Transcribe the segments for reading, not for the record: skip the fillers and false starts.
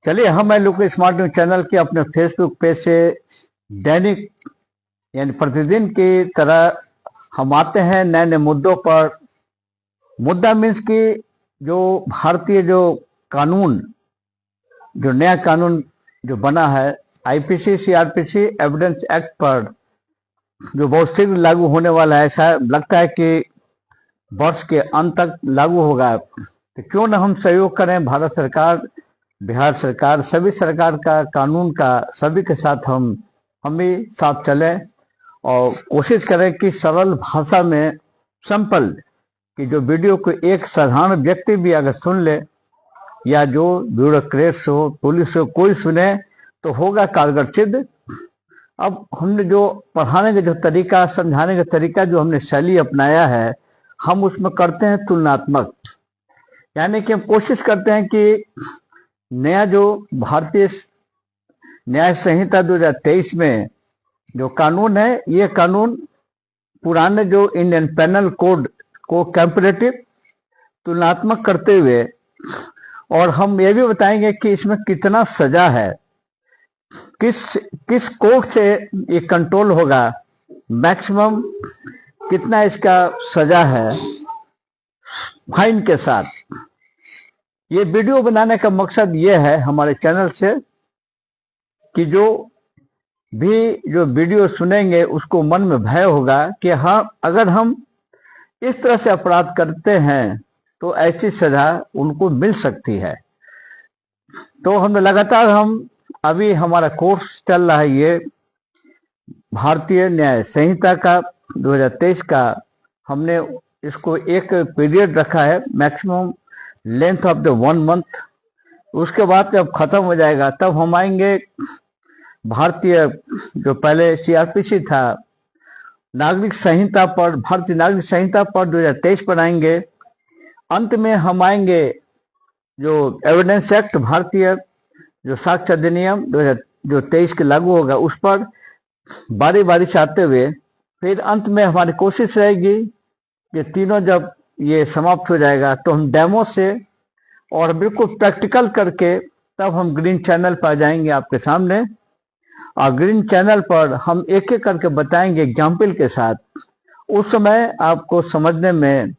चलिए हम लोग स्मार्ट न्यूज चैनल के अपने फेसबुक पेज से दैनिक यानी प्रतिदिन की तरह हम आते हैं नए नए मुद्दों पर। मुद्दा मीन्स कि जो भारतीय जो कानून, जो नया कानून जो बना है आईपीसी सीआरपीसी एविडेंस एक्ट पर, जो बहुत शीघ्र लागू होने वाला है, ऐसा लगता है कि वर्ष के अंत तक लागू होगा। तो क्यों न हम सहयोग करें, भारत सरकार, बिहार सरकार, सभी सरकार का, कानून का, सभी के साथ हम भी साथ चलें और कोशिश करें कि सरल भाषा में, सिंपल, कि जो वीडियो को एक साधारण व्यक्ति भी अगर सुन ले या जो ब्यूरोक्रेट्स हो, पुलिस हो, कोई सुने तो होगा कारगर सिद्ध। अब हमने जो पढ़ाने का जो तरीका, समझाने का तरीका, जो हमने शैली अपनाया है, हम उसमें करते हैं तुलनात्मक। यानी कि हम कोशिश करते हैं कि नया जो भारतीय न्याय संहिता 2023 में जो कानून है, ये कानून पुराने जो इंडियन पेनल कोड को कंपैरेटिव, तुलनात्मक करते हुए, और हम ये भी बताएंगे कि इसमें कितना सजा है, किस कोर्ट से ये कंट्रोल होगा, मैक्सिमम कितना इसका सजा है फाइन के साथ। ये वीडियो बनाने का मकसद ये है हमारे चैनल से कि जो वीडियो सुनेंगे उसको मन में भय होगा कि हाँ, अगर हम इस तरह से अपराध करते हैं तो ऐसी सजा उनको मिल सकती है। तो हम लगातार, हम अभी हमारा कोर्स चल रहा है ये भारतीय न्याय संहिता का 2023 का। हमने इसको एक पीरियड रखा है, maximum length of the 1 month. उसके बाद जब खत्म हो जाएगा तब हम आएंगे भारतीय, जो पहले सीआरपीसी था, नागरिक संहिता पर, भारतीय नागरिक संहिता पर 2023 पर आएंगे। अंत में हम आएंगे जो एविडेंस एक्ट, भारतीय जो साक्ष्य अधिनियम जो 23 के लागू होगा, उस पर बारी बारी से आते हुए फिर अंत में हमारी कोशिश रहेगी कि तीनों जब ये समाप्त हो जाएगा तो हम डेमो से और बिल्कुल प्रैक्टिकल करके तब हम ग्रीन चैनल पर जाएंगे आपके सामने। और ग्रीन चैनल पर हम एक एक करके बताएंगे एग्जाम्पल के साथ। उस समय आपको समझने में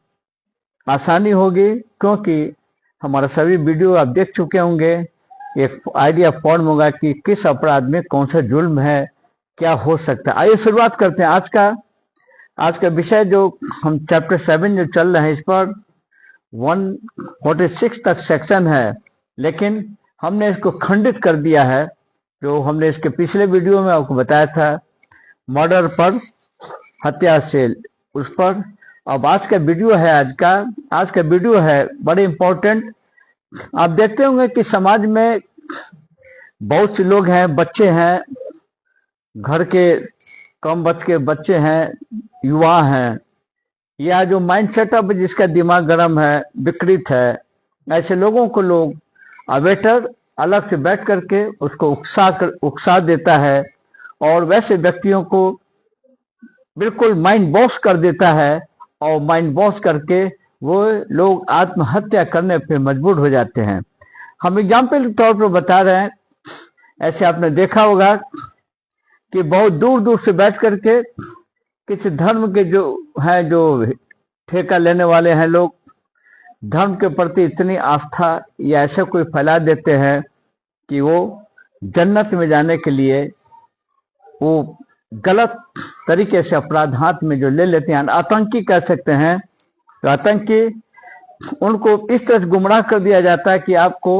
आसानी होगी, क्योंकि हमारा सभी वीडियो आप देख चुके होंगे। एक आइडिया फॉर्म होगा कि किस अपराध में कौन सा जुल्म है, क्या हो सकता है। आइए शुरुआत करते हैं आज का विषय। जो हम चैप्टर 7 जो चल रहे हैं, इस पर 146 तक सेक्शन है, लेकिन हमने इसको खंडित कर दिया है। जो हमने इसके पिछले वीडियो में आपको बताया था, मर्डर पर, हत्या से, उस पर। अब आज का वीडियो है, आज का वीडियो है बड़े इंपॉर्टेंट। आप देखते होंगे कि समाज में बहुत से लोग हैं, बच्चे हैं, घर के कम बच के बच्चे हैं, युवा हैं, या जो माइंड सेटअप जिसका दिमाग गर्म है, विकृत है, ऐसे लोगों को लोग अवेटर अलग से बैठ करके उसको उकसा देता है, और वैसे व्यक्तियों को बिल्कुल माइंड वॉश कर देता है, और माइंड वॉश करके वो लोग आत्महत्या करने पे मजबूर हो जाते हैं। हम एग्जाम्पल के तौर पर बता रहे हैं। ऐसे आपने देखा होगा कि बहुत दूर दूर से बैठ करके किसी धर्म के जो है, जो ठेका लेने वाले हैं लोग, धर्म के प्रति इतनी आस्था या ऐसे कोई फैला देते हैं कि वो जन्नत में जाने के लिए वो गलत तरीके से अपराध हाथ में जो ले लेते हैं, आतंकी कह सकते हैं। तो आतंकी, उनको इस तरह से गुमराह कर दिया जाता है कि आपको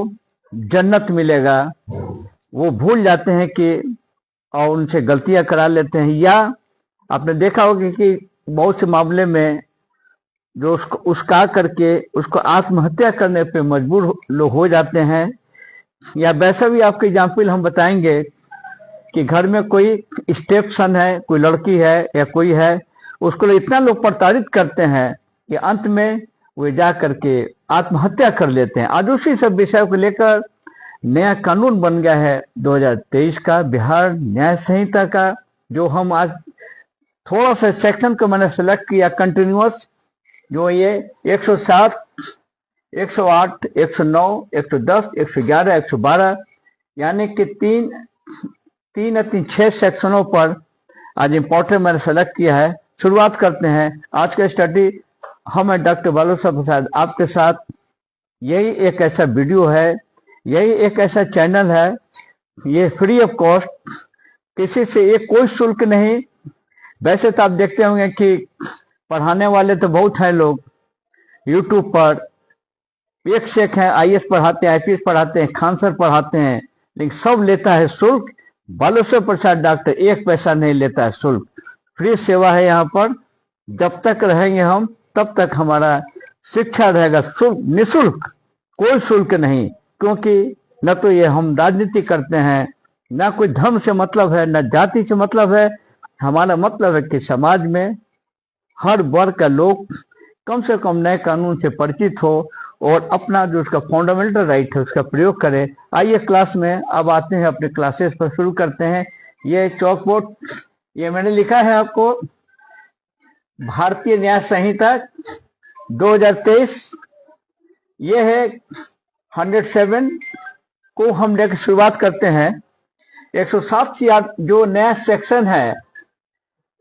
जन्नत मिलेगा। वो भूल जाते हैं कि, और उनसे गलतियां करा लेते हैं। या आपने देखा होगा कि बहुत से मामले में जो उसको उस्का करके उसको आत्महत्या करने पे मजबूर लोग हो जाते हैं। या वैसा भी आपके एग्जाम्पल हम बताएंगे कि घर में कोई स्टेप सन है, कोई लड़की है या कोई है, उसको इतना लोग प्रताड़ित करते हैं कि अंत में वे जा करके आत्महत्या कर लेते हैं। आज उसी सब विषय को लेकर नया कानून बन गया है 2023 का, बिहार न्याय संहिता का, जो हम आज थोड़ा सा सेक्शन को मैंने सेलेक्ट किया कंटिन्यूअस, जो ये 107, 108, 109, 110, 111, 112 यानी कि तीन या तीन 6 सेक्शनों पर आज इम्पोर्टेंट मैंने सेलेक्ट किया है। शुरुआत करते हैं आज का स्टडी। हम हैं डॉक्टर बालूसाह प्रसाद आपके साथ। यही एक ऐसा वीडियो है, यही एक ऐसा चैनल है, ये फ्री ऑफ कॉस्ट, किसी से ये कोई शुल्क नहीं। वैसे तो आप देखते होंगे कि पढ़ाने वाले तो बहुत हैं लोग यूट्यूब पर, एक से एक हैं, आईएएस पढ़ाते हैं, आईपीएस पढ़ाते हैं, खान सर पढ़ाते हैं, लेकिन सब लेता है शुल्क। बालूसाह प्रसाद डॉक्टर एक पैसा नहीं लेता है शुल्क। फ्री सेवा है यहाँ पर। जब तक रहेंगे हम तब तक हमारा शिक्षा रहेगा शुल्क, निःशुल्क, कोई शुल्क नहीं। क्योंकि न तो ये हम राजनीति करते हैं, ना कोई धर्म से मतलब है, ना जाति से मतलब है। हमारा मतलब है कि समाज में हर वर्ग का लोग कम से कम नए कानून से परिचित हो और अपना जो उसका फंडामेंटल राइट है उसका प्रयोग करे। आइए क्लास में अब आते हैं, अपने क्लासेस पर शुरू करते हैं। ये चौक बोर्ड, ये मैंने लिखा है आपको, भारतीय न्याय संहिता 2023, ये है 107 को हम लेकर शुरुआत करते हैं। 107 से जो नया सेक्शन है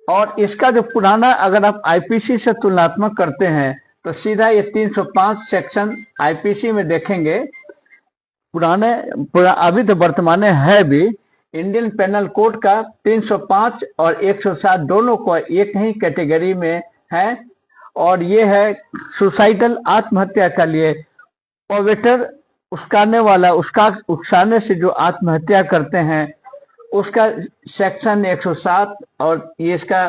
और इसका जो पुराना, अगर आप आईपीसी से तुलनात्मक करते हैं तो सीधा ये 305 सेक्शन आईपीसी में देखेंगे। अभी तो वर्तमान है भी इंडियन पेनल कोड का 305 और 107 दोनों को एक ही कैटेगरी में है। और ये है सुसाइडल, आत्महत्या के लिए पोवेटर, उस्काने वाला, उसका उकसाने से जो आत्महत्या करते हैं उसका सेक्शन 107। और ये इसका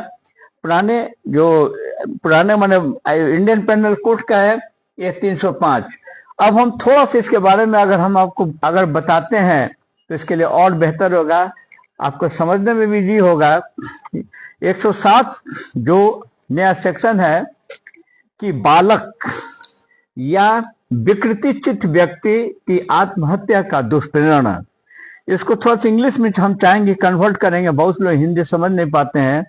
पुराने माने इंडियन पेनल कोड का है ये 305। अब हम थोड़ा सा इसके बारे में हम आपको बताते हैं तो इसके लिए और बेहतर होगा, आपको समझने में भी इजी होगा। 107 जो नया सेक्शन है कि बालक या विकृति चित्त व्यक्ति की आत्महत्या का दुष्प्रेरणा, इसको थोड़ा सा इंग्लिश में हम चाहेंगे कन्वर्ट करेंगे, बहुत लोग हिंदी समझ नहीं पाते हैं।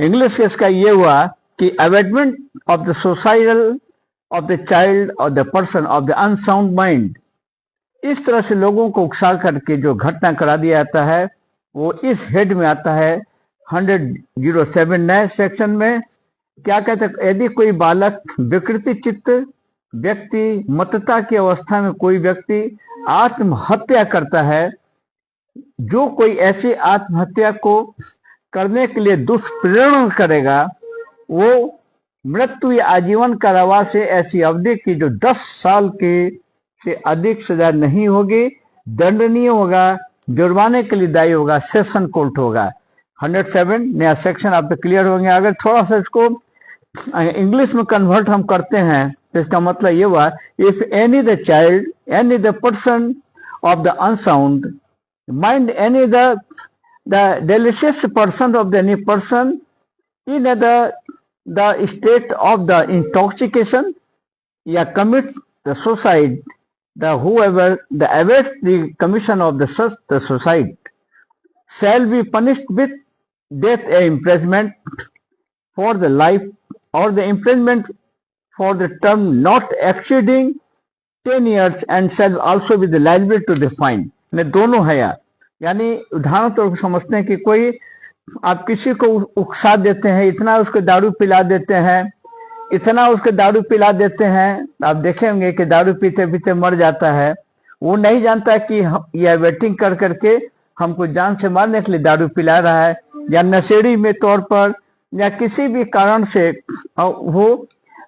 इंग्लिश इसका ये हुआ कि avoidment of the suicidal of the child और the person of the unsound mind. इस तरह से लोगों को उकसा करके जो घटना करा दिया जाता है वो इस हेड में आता है 107 नए सेक्शन में। क्या कहते हैं, यदि कोई बालक विकृति चित्त व्यक्ति, मतता की अवस्था में कोई व्यक्ति आत्महत्या करता है, जो कोई ऐसी आत्महत्या को करने के लिए दुष्प्रेरण करेगा, वो मृत्यु या आजीवन कारावास से ऐसी अवधि की जो 10 साल के से अधिक सजा नहीं होगी, दंडनीय होगा, जुर्माने के लिए दायी होगा, सेशन कोर्ट होगा। 107 नया सेक्शन आप तो क्लियर होंगे। अगर थोड़ा सा इसको इंग्लिश में कन्वर्ट हम करते हैं तो इसका मतलब ये हुआ, if any the child, any the person of the unsound mind, any the delicious person of the any person in the state of the intoxication, yeah, commits the suicide, the whoever the awaits the commission of the suicide shall be punished with death or imprisonment for the life, or the imprisonment for the term not exceeding 10 years, and shall also be the liable to the fine। ने दोनों है यार, यानी उदाहरण तो समझते हैं कि कोई आप किसी को उकसा देते हैं, इतना उसको दारू पिला देते हैं, इतना उसको दारू पिला देते हैं, आप देखेंगे कि दारू पीते पीते मर जाता है। वो नहीं जानता कि यह वेटिंग कर करके हमको जान से मारने के लिए दारू पिला रहा है, या नशेड़ी में तौर पर या किसी भी कारण से हो।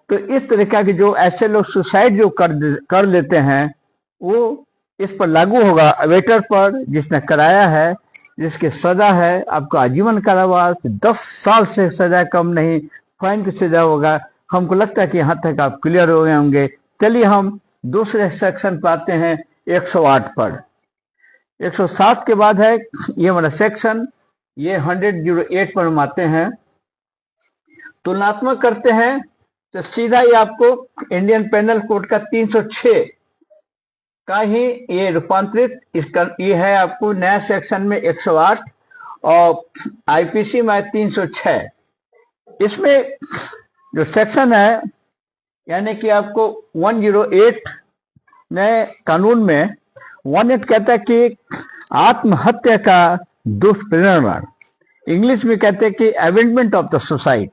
तो इस तरीका के जो ऐसे लोग सुसाइड जो कर लेते हैं वो इस पर लागू होगा, वेटर पर जिसने कराया है, जिसकी सजा है आपको आजीवन कारावास, 10 साल से सजा कम नहीं, फाइन की सजा होगा। हमको लगता है कि यहाँ तक आप क्लियर हो गए होंगे। चलिए हम दूसरे सेक्शन पर आते हैं 108 पर। 107 के बाद है ये हमारा सेक्शन, ये 108 पर हम आते हैं। तुलनात्मक करते हैं तो सीधा ही आपको इंडियन पेनल कोड का 306 का ही ये रूपांतरित, इसका ये है आपको नया सेक्शन में 108 और आईपीसी में 306। इसमें जो सेक्शन है यानी कि आपको 108 नए कानून में 18 कहता है कि आत्महत्या का दुष्परिणाम, इंग्लिश में कहते हैं कि अबेंडमेंट ऑफ द सुसाइड।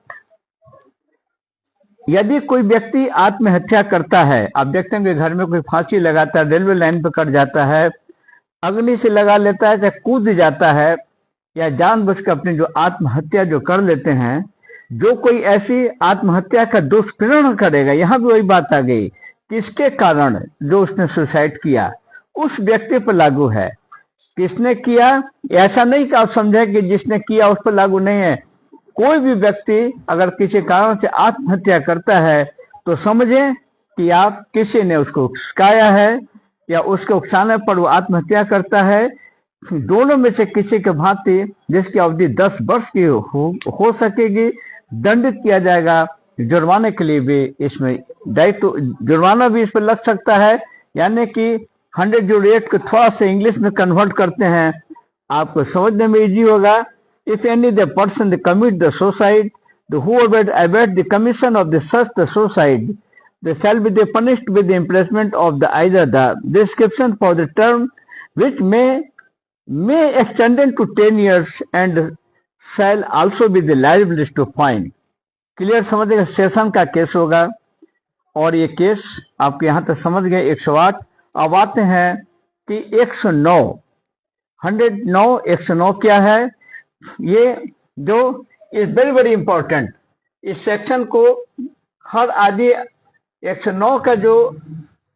यदि कोई व्यक्ति आत्महत्या करता है, आप देखते हैं कि घर में कोई फांसी लगाता है, रेलवे लाइन पर कट जाता है, अग्नि से लगा लेता है, चाहे कूद जाता है, या जानबूझकर अपनी जो आत्महत्या जो कर लेते हैं, जो कोई ऐसी आत्महत्या का दुष्परिणाम करेगा, यहां भी वही बात आ गई, किसके कारण जो उसने सुसाइड किया उस व्यक्ति पर लागू है। किसने किया, ऐसा नहीं कि आप समझे कि जिसने किया उस पर लागू नहीं है। कोई भी व्यक्ति अगर किसी कारण से आत्महत्या करता है तो समझे कि आप किसी ने उसको उकसाया है या उसके उकसाने पर वो आत्महत्या करता है। दोनों में से किसी के भांति जिसकी अवधि 10 वर्ष की हो सकेगी, दंडित किया जाएगा। जुर्माने के लिए भी इसमें दायित्व, जुर्माना भी इस पर लग सकता है। यानी कि 108 को थोड़ा सा इंग्लिश में कन्वर्ट करते हैं, आपको समझने में इजी होगा। If any the person commit the suicide, the whoever abet the commission of the such the suicide, they shall be the punished with the imprisonment of the either the description for the term which may extend to 10 years and shall also be the liable to fine। Clear समझिएगा, session का case होगा और ये case आपके यहाँ तक समझ गए 108। अब आते हैं कि 109 109 क्या है। ये जो इज वेरी वेरी इंपॉर्टेंट, इस सेक्शन को हर आदमी 109 का जो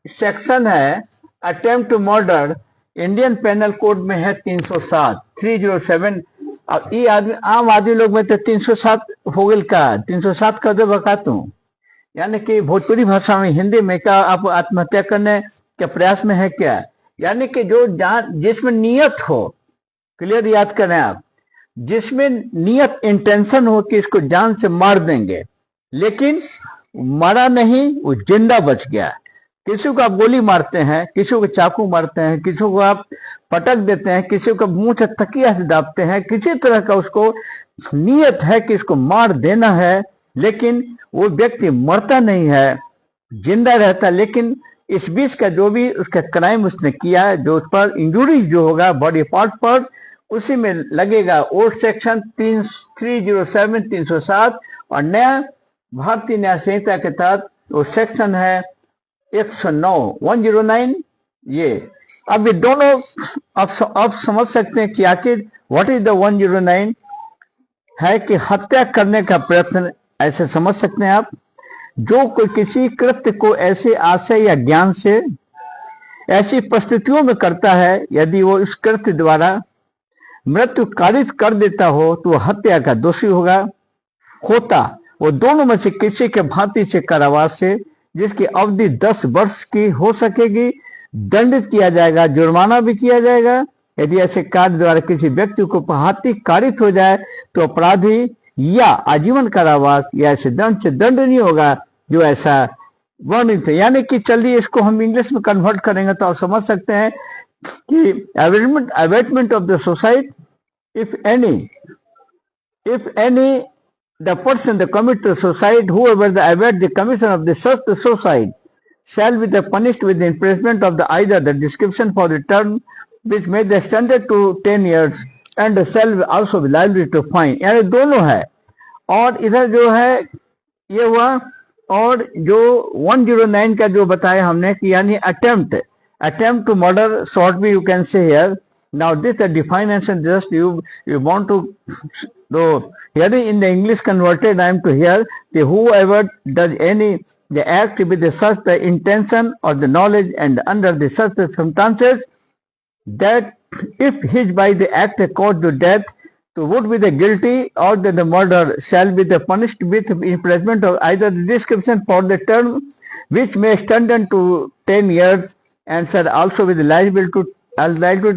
सेक्शन है attempt to murder Indian penal code में है 307 307। अब ये आदमी आम आदमी लोग में तो 307 हो गल का 307 का दे बकातू, यानी कि भोजपुरी भाषा में हिंदी में क्या आप आत्महत्या करने के प्रयास में है क्या, यानी कि जो जिसमें नियत हो, क्लियर याद करें आप, जिसमें नियत इंटेंशन हो कि इसको जान से मार देंगे, लेकिन मरा नहीं, वो जिंदा बच गया। किसी को आप गोली मारते हैं, किसी को चाकू मारते हैं, किसी को आप पटक देते हैं, किसी को मुंह से तकिया से दाबते हैं, किसी तरह का उसको नियत है कि इसको मार देना है, लेकिन वो व्यक्ति मरता नहीं है, जिंदा रहता। लेकिन इस बीच का जो भी उसका क्राइम उसने किया है, जो उस पर इंजुरी जो होगा बॉडी पार्ट पर, उसी में लगेगा ओल्ड सेक्शन 307 307 और नया भारतीय न्याय संहिता के तहत वो सेक्शन है 109 109। ये अब ये दोनों आप समझ सकते हैं कि आखिर व्हाट इज द 109 है कि हत्या करने का प्रयत्न, ऐसे समझ सकते हैं आप। जो कोई किसी कृत्य को ऐसे आशय या ज्ञान से ऐसी परिस्थितियों में करता है, यदि वो इस कृत्य द्वारा मृत्यु कारित कर देता हो तो वह हत्या का दोषी होता। वो दोनों में से किसी के भांति से कारावास से जिसकी अवधि 10 वर्ष की हो सकेगी दंडित किया जाएगा, जुर्माना भी किया जाएगा। यदि ऐसे कार्य द्वारा किसी व्यक्ति को भांति कारित हो जाए तो अपराधी या आजीवन कारावास या ऐसे दंड से दंड नहीं होगा जो ऐसा वर्णित है। यानी कि चलिए इसको हम इंग्लिश में कन्वर्ट करेंगे तो आप समझ सकते हैं कि abetment of the suicide, if any the person that commit the suicide, whoever the abet the commission of the such the suicide shall be the punished with the imprisonment of the either the description for the term which may be extended to 10 years and shall also be liable to fine। यानी दोनों है। और इधर जो है ये हुआ, और जो 109 का जो बताया हमने कि यानी attempt to murder, short भी you can say here। Now this the definition just you want to do here in the English converted I am to here the whoever does any the act with the such the intention or the knowledge and under the such the circumstances that if his by the act caused to death to would be the guilty or the murder shall be the punished with imprisonment of either the description for the term which may extend to 10 years and shall also be liable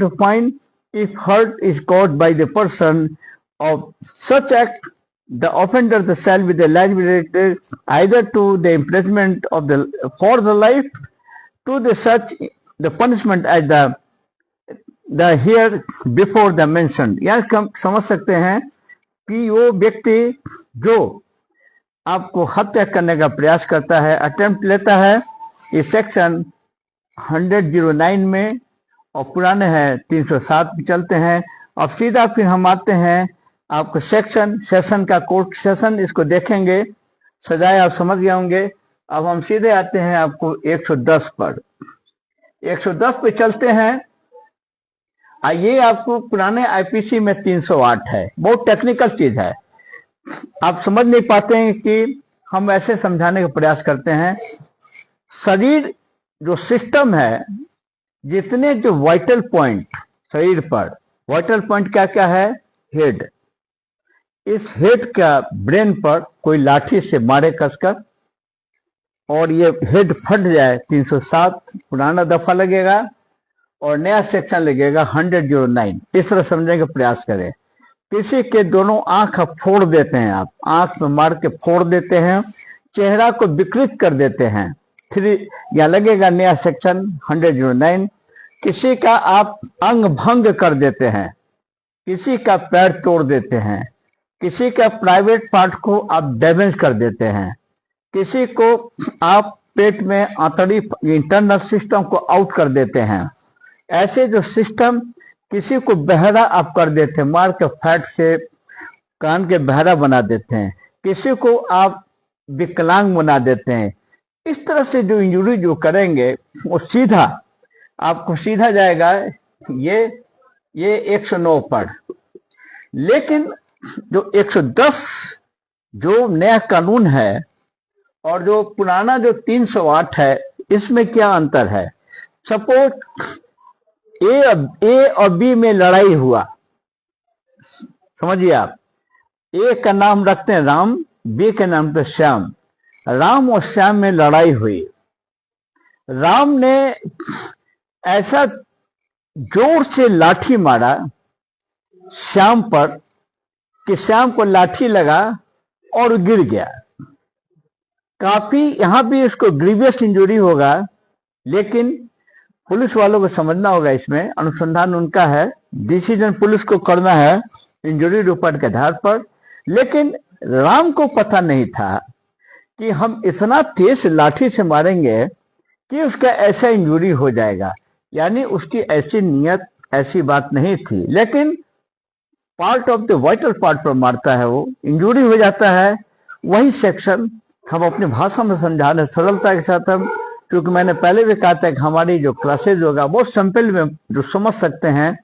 to fine if hurt is caused by the person of such act. The offender shall be liable either to the imprisonment of for the life to the such the punishment as the here before the mentioned। यह समझ सकते हैं कि वो व्यक्ति जो आपको हत्या करने का प्रयास करता है, अटेम्प्ट लेता है, इस सेक्शन 109 में और पुराने हैं 307 पे चलते हैं। अब सीधा फिर हम आते हैं आपको सेशन का कोर्ट सेशन, इसको देखेंगे, सजाए आप समझ गए होंगे। अब हम सीधे आते हैं आपको 110 पर। 110 पे चलते हैं। ये आपको पुराने आईपीसी में 308 है, बहुत टेक्निकल चीज है, आप समझ नहीं पाते हैं कि हम ऐसे समझाने का प्रयास करते हैं। शरीर जो सिस्टम है, जितने जो वाइटल पॉइंट शरीर पर, वाइटल पॉइंट क्या क्या है, हेड, इस हेड का ब्रेन पर कोई लाठी से मारे कसकर और ये हेड फट जाए, 307 पुराना दफा लगेगा और नया सेक्शन लगेगा 109। इस तरह समझने का प्रयास करें। किसी के दोनों आंख फोड़ देते हैं, आप आंख में मार के फोड़ देते हैं, चेहरा को विकृत कर देते हैं, 3 या लगेगा नया सेक्शन 109। किसी का आप अंग भंग कर देते हैं, किसी का पैर तोड़ देते हैं, किसी का प्राइवेट पार्ट को आप डैमेज कर देते हैं, किसी को आप पेट में आंतड़ी इंटरनल सिस्टम को आउट कर देते हैं। ऐसे जो सिस्टम, किसी को बहरा आप कर देते हैं, मार के फैट से कान के बहरा बना देते हैं, किसी को आप विकलांग बना देते हैं। इस तरह से जो इंजरी जो करेंगे वो सीधा आपको सीधा जाएगा ये 109 पर। लेकिन जो 110 जो नया कानून है और जो पुराना जो 308 है, इसमें क्या अंतर है। सपोज ए और बी में लड़ाई हुआ, समझिए आप, ए का नाम रखते हैं राम, बी के नाम पे श्याम। राम और श्याम में लड़ाई हुई, राम ने ऐसा जोर से लाठी मारा श्याम पर कि श्याम को लाठी लगा और गिर गया। काफी यहां भी इसको ग्रीवियस इंजरी होगा, लेकिन पुलिस वालों को समझना होगा, इसमें अनुसंधान उनका है, डिसीजन पुलिस को करना है इंजरी रिपोर्ट के आधार पर। लेकिन राम को पता नहीं था कि हम इतना तेज लाठी से मारेंगे कि उसका ऐसा इंजरी हो जाएगा, यानी उसकी ऐसी नियत, ऐसी बात नहीं थी। लेकिन part of the vital part पर मारता है, वो इंजरी हो जाता है। वही सेक्शन हम अपनी भाषा में समझा रहे सरलता के साथ। हम, क्योंकि मैंने पहले भी कहा था कि हमारी जो क्लासेज होगा बहुत सिंपल में जो समझ सकते हैं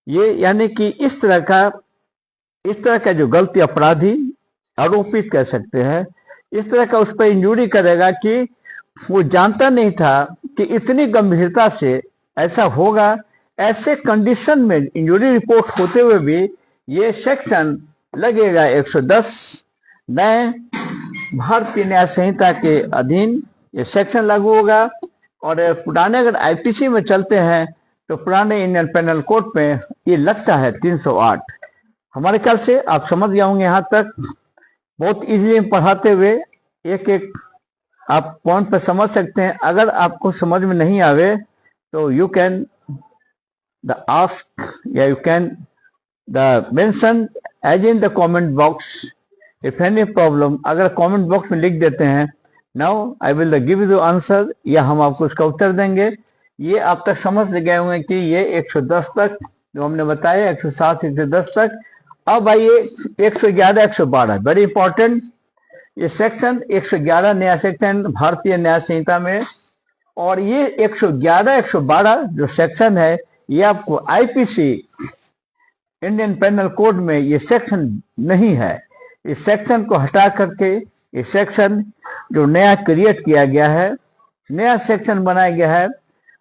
ये, यानी कि इस तरह का जो गलती अपराधी आरोपित कर सकते हैं, इस तरह का उस पर इंजरी करेगा कि वो जानता नहीं था कि इतनी गंभीरता से ऐसा होगा। ऐसे कंडीशन में इंजरी रिपोर्ट होते हुए भी ये सेक्शन लगेगा 110। नए भारतीय न्याय संहिता के अधीन ये सेक्शन लागू होगा। और पुराने अगर आईपीसी में चलते हैं तो पुराने इंडियन पेनल कोड में ये लगता है 308। हमारे ख्याल से आप समझ जाओगे यहाँ तक। बहुत इजीली पढ़ाते हुए एक एक आप पॉइंट पर समझ सकते हैं। अगर आपको समझ में नहीं आवे तो यू कैन द आस्क या you can the mention as in the comment box if any problem. अगर कमेंट बॉक्स में लिख देते हैं now I will give you the answer, या हम आपको उसका उत्तर देंगे। ये आप तक समझ गए होंगे कि ये 110 तक जो हमने बताया, 107 110 तक। अब आइए 111 112, वेरी इंपॉर्टेंट ये सेक्शन 111 नया सेक्शन भारतीय न्याय संहिता में। और ये 111 112 जो सेक्शन है ये आपको आईपीसी इंडियन पेनल कोड में ये सेक्शन नहीं है। इस सेक्शन को हटा करके ये सेक्शन जो नया क्रिएट किया गया है, नया सेक्शन बनाया गया है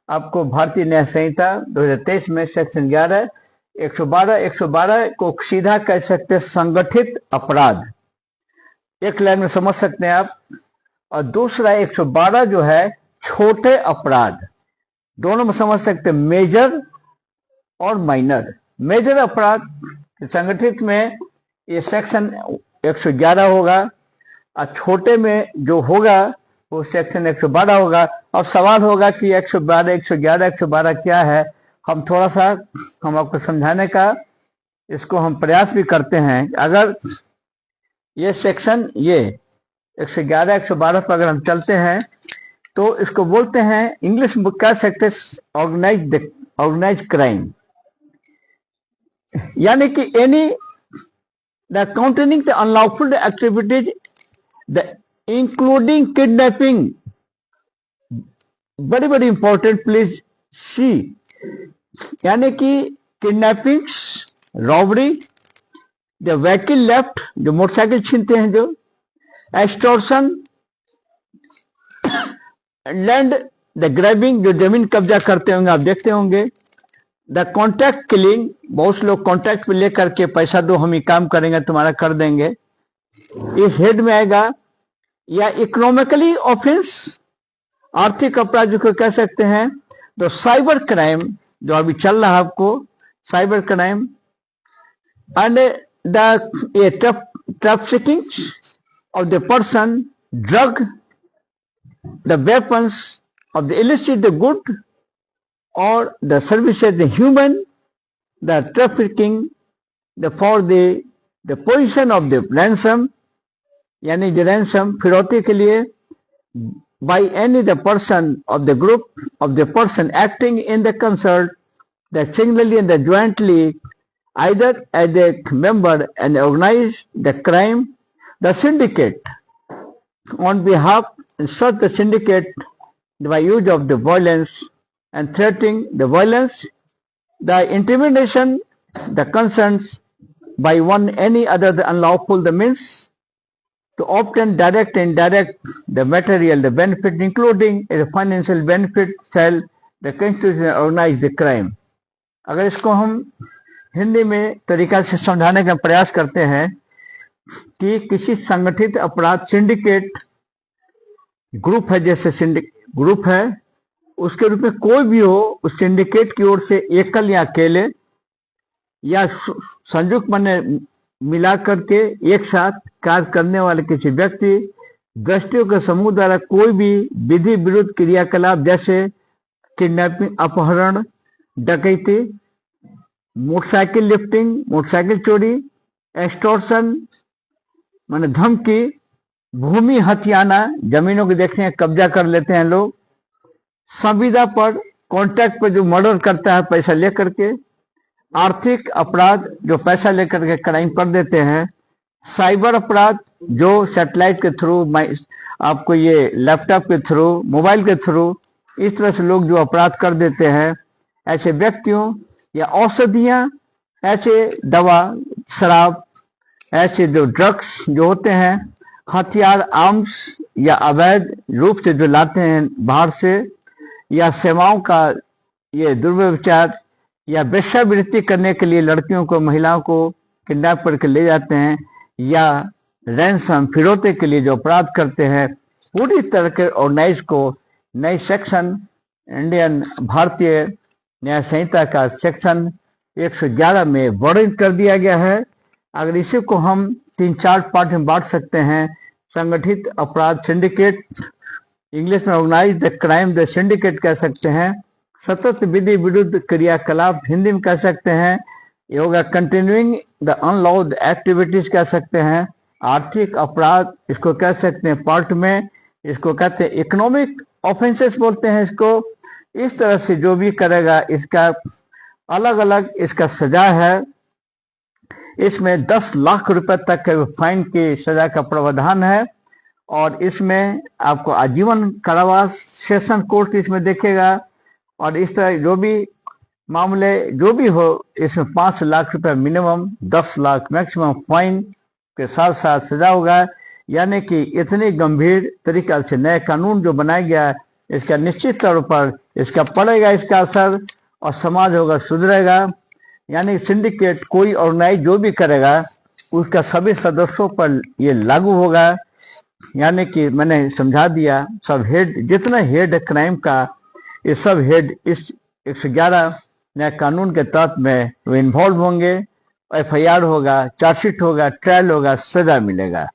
आपको भारतीय न्याय संहिता 2023 में सेक्शन 11 112 को सीधा कह सकते हैं संगठित अपराध, एक लाइन में समझ सकते हैं आप। और दूसरा 112 जो है छोटे अपराध, दोनों में समझ सकते हैं, मेजर और माइनर। मेजर अपराध संगठित में ये सेक्शन 111 होगा और छोटे में जो होगा वो सेक्शन 112 होगा। अब सवाल होगा कि 112 111 112 क्या है। हम थोड़ा सा हम आपको समझाने का इसको हम प्रयास भी करते हैं। अगर ये सेक्शन ये 111 112 पर अगर हम चलते हैं तो इसको बोलते हैं, इंग्लिश में कह सकते ऑर्गेनाइज क्राइम, यानी कि any the countering the unlawful activities the including kidnapping, बड़ी बड़ी इंपॉर्टेंट प्लीज सी, यानी कि kidnapping, robbery, the vehicle left, जो मोटरसाइकिल छीनते हैं, जो एक्सटॉर्शन, लैंड द ग्रैबिंग, जो जमीन कब्जा करते होंगे, आप देखते होंगे, द कॉन्ट्रैक्ट किलिंग, बहुत से लोग कॉन्ट्रैक्ट पे लेकर के पैसा दो हम ये काम करेंगे तुम्हारा कर देंगे, इस हेड में आएगा। या इकोनॉमिकली ऑफेंस, आर्थिक अपराध जो कह सकते हैं। तो साइबर क्राइम जो अभी चल रहा है आपको, cyber crime and the trafficking of the person, drug, the weapons of the illicit good और the services, the human, the trafficking the for the position of the ransom, यानी जो रैंसम फिरौती के लिए, by any the person of the group of the person acting in the concert, that singly and the jointly, either as a member and organize the crime, the syndicate on behalf of such the syndicate by use of the violence and threatening the violence, the intimidation, the consents by one any other the unlawful the means to obtain direct and indirect the material the benefit including the financial benefit shall the constitution organize the crime। अगर इसको हम हिंदी में तरीका से समझाने का प्रयास करते हैं कि किसी संगठित अपराध सिंडिकेट ग्रुप है, जैसे ग्रुप है उसके रूप में कोई भी हो, उस सिंडिकेट की ओर से एकल या अकेले या संयुक्त माने मिला करके एक साथ कार्य करने वाले किसी व्यक्ति, गोष्ठियों के समूह द्वारा कोई भी विधि विरुद्ध क्रियाकलाप जैसे किडनैपिंग, अपहरण, डकैती, मोटरसाइकिल लिफ्टिंग, मोटरसाइकिल चोरी, एक्सटॉर्शन माने धमकी, भूमि हथियाना, जमीनों को देखते हैं कब्जा कर लेते हैं लोग, संविदा पर, कॉन्ट्रैक्ट पर जो मर्डर करता है पैसा लेकर के, आर्थिक अपराध जो पैसा लेकर के क्राइम कर देते हैं, साइबर अपराध जो सैटेलाइट के थ्रू, आपको ये लैपटॉप के थ्रू, मोबाइल के थ्रू इस तरह से लोग जो अपराध कर देते हैं, ऐसे व्यक्तियों या औषधियां, ऐसे दवा, शराब, ऐसे जो ड्रग्स जो होते हैं, हथियार, आर्म्स या अवैध रूप से जो लाते हैं बाहर से, या सेवाओं का ये दुर्व्यवचार या वेश्यावृत्ति करने के लिए लड़कियों को, महिलाओं को किडनैप करके ले जाते हैं, या रैंसम फिरौते के लिए जो अपराध करते हैं, पूरी तरह के ऑर्गेनाइज को नई सेक्शन इंडियन भारतीय न्याय संहिता का सेक्शन 111 में वर्णित कर दिया गया है। अगर इसी को हम 3-4 पार्ट में बांट सकते हैं, संगठित अपराध सिंडिकेट, इंग्लिश में organise the crime the syndicate कह सकते हैं, सतत विधि विरुद्ध क्रियाकलाप हिंदी में कह सकते हैं, ये होगा कंटिन्यूइंग द अनलॉड एक्टिविटीज कह सकते हैं, आर्थिक अपराध इसको कह सकते हैं पार्ट में, इसको कहते हैं इकोनॉमिक ऑफेंसेस बोलते हैं इसको। इस तरह से जो भी करेगा इसका अलग अलग इसका सजा है। इसमें 10 लाख रुपए तक के फाइन की सजा का प्रावधान है और इसमें आपको आजीवन कारावास सेशन कोर्ट इसमें देखेगा। और इस तरह जो भी मामले जो भी हो इसमें 5 लाख रुपए मिनिमम, 10 लाख मैक्सिमम फाइन के साथ साथ सजा होगा। यानी कि इतनी गंभीर तरीका से नया कानून जो बनाया गया है इसका निश्चित तौर पर इसका पड़ेगा इसका असर और समाज होगा सुधरेगा। यानी सिंडिकेट कोई ऑर्गेनाइज जो भी करेगा उसका सभी सदस्यों पर ये लागू होगा। यानी कि मैंने समझा दिया, सब हेड जितना हेड है क्राइम का ये सब हेड इस 111 नया कानून के तहत में वो इन्वॉल्व होंगे। FIR होगा, चार्जशीट होगा, ट्रायल होगा, सजा मिलेगा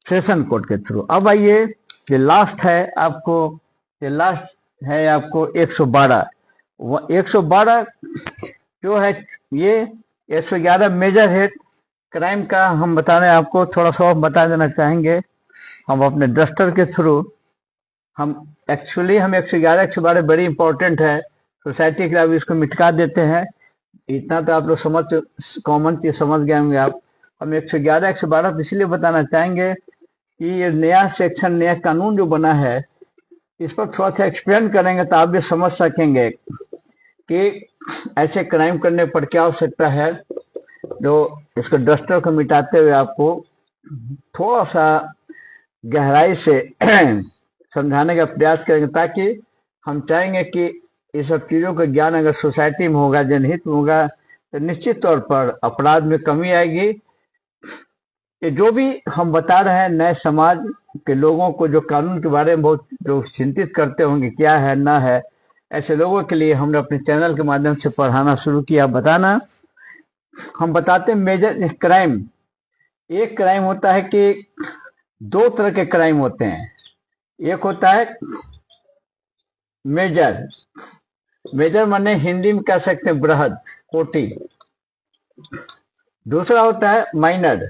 सेशन कोर्ट के थ्रू। अब आइए ये लास्ट है आपको, ये लास्ट है आपको 112। 112 जो है ये 111 मेजर हेड क्राइम का हम बता रहे हैं आपको, थोड़ा सा और बता देना चाहेंगे हम अपने डस्टर के थ्रू। हम एक्चुअली हम 111 112 बड़ी इंपॉर्टेंट है, सोसाइटी के खिलाफ इसको मिटका देते हैं। इतना तो आप लोग कॉमन चीज समझ गए होंगे आप। हम 111 112 इसलिए बताना चाहेंगे कि ये नया सेक्शन, नया कानून जो बना है, इस पर थोड़ा सा एक्सप्लेन करेंगे तो आप भी समझ सकेंगे कि ऐसे क्राइम करने पर क्या आवश्यकता है। जो इसको डस्टर को मिटाते हुए आपको थोड़ा सा गहराई से समझाने का प्रयास करेंगे, ताकि हम चाहेंगे कि ये सब चीजों का ज्ञान अगर सोसाइटी में होगा, जनहित में होगा, तो निश्चित तौर पर अपराध में कमी आएगी। ये जो भी हम बता रहे हैं, नए समाज के लोगों को जो कानून के बारे में बहुत जो चिंतित करते होंगे क्या है ना है, ऐसे लोगों के लिए हमने अपने चैनल के माध्यम से पढ़ाना शुरू किया, बताना। हम बताते हैं मेजर क्राइम। एक क्राइम होता है कि दो तरह के क्राइम होते हैं। एक होता है मेजर, मेजर माने हिंदी में कह सकते हैं बृहद, कोटि। दूसरा होता है माइनर।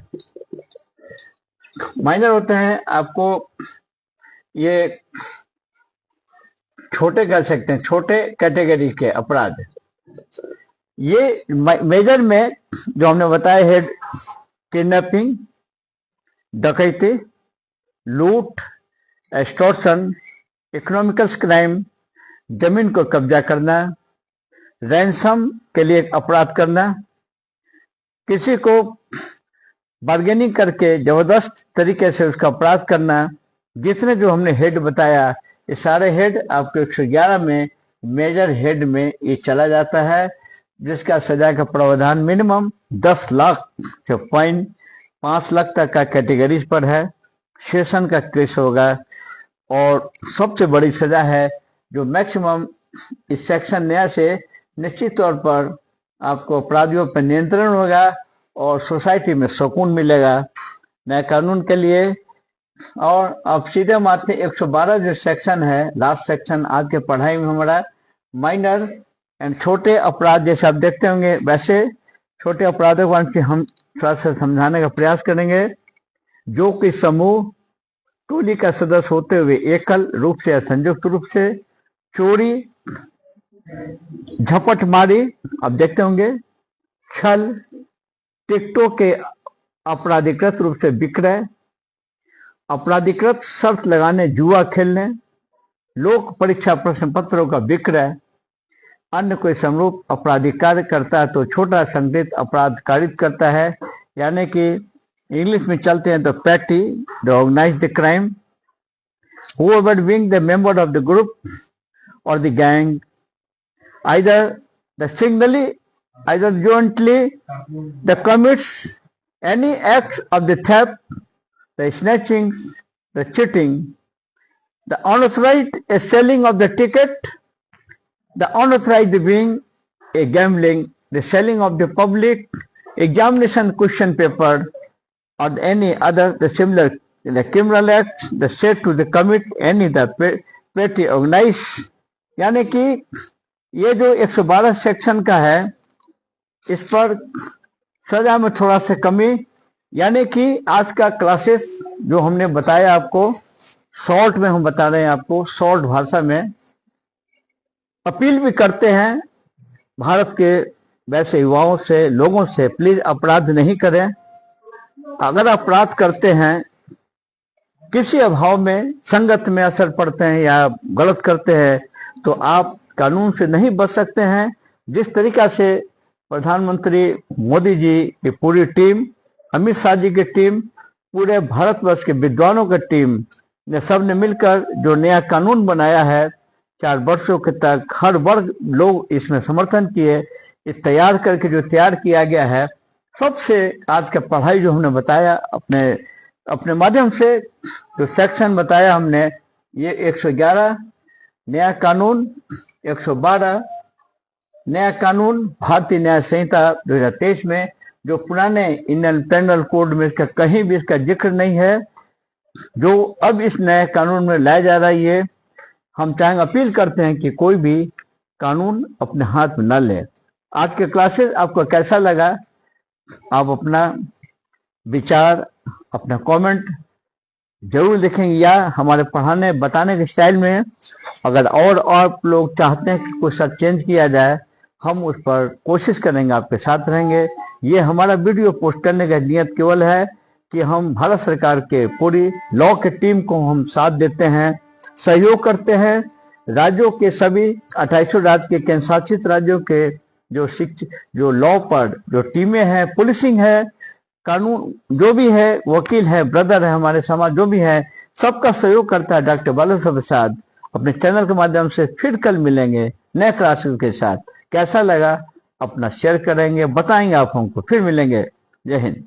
माइनर होते हैं आपको ये छोटे कह सकते हैं, छोटे कैटेगरी के अपराध। ये मेजर में जो हमने बताया है, किडनैपिंग, डकैती, लूट, एक्सटॉर्शन, इकोनॉमिकल क्राइम, जमीन को कब्जा करना, रैंसम के लिए अपराध करना, किसी को बार्गेनिंग करके जबरदस्त तरीके से उसका अपराध करना। जितने जो हमने हेड बताया, ये सारे हेड आपको 111 में मेजर हेड में ये चला जाता है, जिसका सजा का प्रावधान मिनिमम 10 लाख से फाइन 5 लाख तक का कैटेगरीज पर है। सेशन का केस होगा और सबसे बड़ी सजा है जो मैक्सिमम इस सेक्शन नया से निश्चित तौर पर आपको अपराधियों पर नियंत्रण होगा और सोसाइटी में सुकून मिलेगा नए कानून के लिए। और अब सीधे माथे 112 जो सेक्शन है, लास्ट सेक्शन आज के पढ़ाई में हमारा, माइनर एंड छोटे अपराध। जैसे आप देखते होंगे वैसे छोटे अपराधों को हम थोड़ा सा समझाने का प्रयास करेंगे। जो कि समूह टोली का सदस्य होते हुए एकल रूप से या संयुक्त रूप से चोरी, झपटमारी, आप देखते होंगे, छल, टिकटों के अपराधिकृत रूप से विक्रय, अपराधिकृत शर्त लगाने, जुआ खेलने, लोक परीक्षा प्रश्न पत्रों का विक्रय, अन्य कोई समरूप आपराधिक कार्य करता है तो छोटा संगठित अपराध कारित करता है, यानी कि इंग्लिश में चलते हैं तो petty, the organised crime. whoever being the member of the group or the gang, either the singly, either jointly, the commits any act of the theft, the snatching, the cheating, the unauthorized selling of the ticket, the unauthorized being a gambling, the selling of the public examination question paper, or any other the similar the criminal act, the said to the commit any the petty organized। यानी कि ये जो 112 section का है, इस पर सजा में थोड़ा सा कमी, यानी कि आज का क्लासेस जो हमने बताया आपको शॉर्ट में हम बता रहे हैं, आपको शॉर्ट भाषा में अपील भी करते हैं भारत के वैसे युवाओं से, लोगों से, प्लीज अपराध नहीं करें। अगर अपराध करते हैं, किसी अभाव में, संगत में असर पड़ते हैं या गलत करते हैं, तो आप कानून से नहीं बच सकते हैं। जिस तरीका से प्रधानमंत्री मोदी जी की पूरी टीम, अमित शाह जी की टीम, पूरे भारतवर्ष के विद्वानों की टीम ने सबने मिलकर जो नया कानून बनाया है, 4 वर्षों के तक हर वर्ग लोग इसमें समर्थन किए, ये तैयार करके जो तैयार किया गया है, सबसे आज का पढ़ाई जो हमने बताया अपने माध्यम से, जो सेक्शन बताया हमने, ये 111 नया कानून, 112 नया कानून, भारतीय न्याय संहिता 2023 में, जो पुराने इंडियन पेनल कोड में इसका कहीं भी इसका जिक्र नहीं है, जो अब इस नए कानून में लाया जा रहा है। ये हम चाहेंगे, अपील करते हैं कि कोई भी कानून अपने हाथ में न ले। आज के क्लासेस आपको कैसा लगा, आप अपना विचार, अपना कमेंट जरूर देखेंगे, या हमारे पढ़ाने बताने के स्टाइल में अगर और आप लोग चाहते हैं कि कुछ सब चेंज किया जाए, हम उस पर कोशिश करेंगे, आपके साथ रहेंगे। ये हमारा वीडियो पोस्ट करने का नियत केवल है कि हम भारत सरकार के पूरी लॉ के टीम को हम साथ देते हैं, सहयोग करते हैं। राज्यों के सभी 28 राज्य के केंद्र शासित राज्यों के जो लॉ पर जो टीमें हैं, पुलिसिंग है, कानून जो भी है, वकील है, ब्रदर है, हमारे समाज जो भी है, सबका सहयोग करता है डॉक्टर बालासाहेब प्रसाद। अपने चैनल के माध्यम से फिर कल मिलेंगे नए क्लासेस के साथ। कैसा लगा अपना शेयर करेंगे, बताएंगे आप हमको। फिर मिलेंगे। जय हिंद।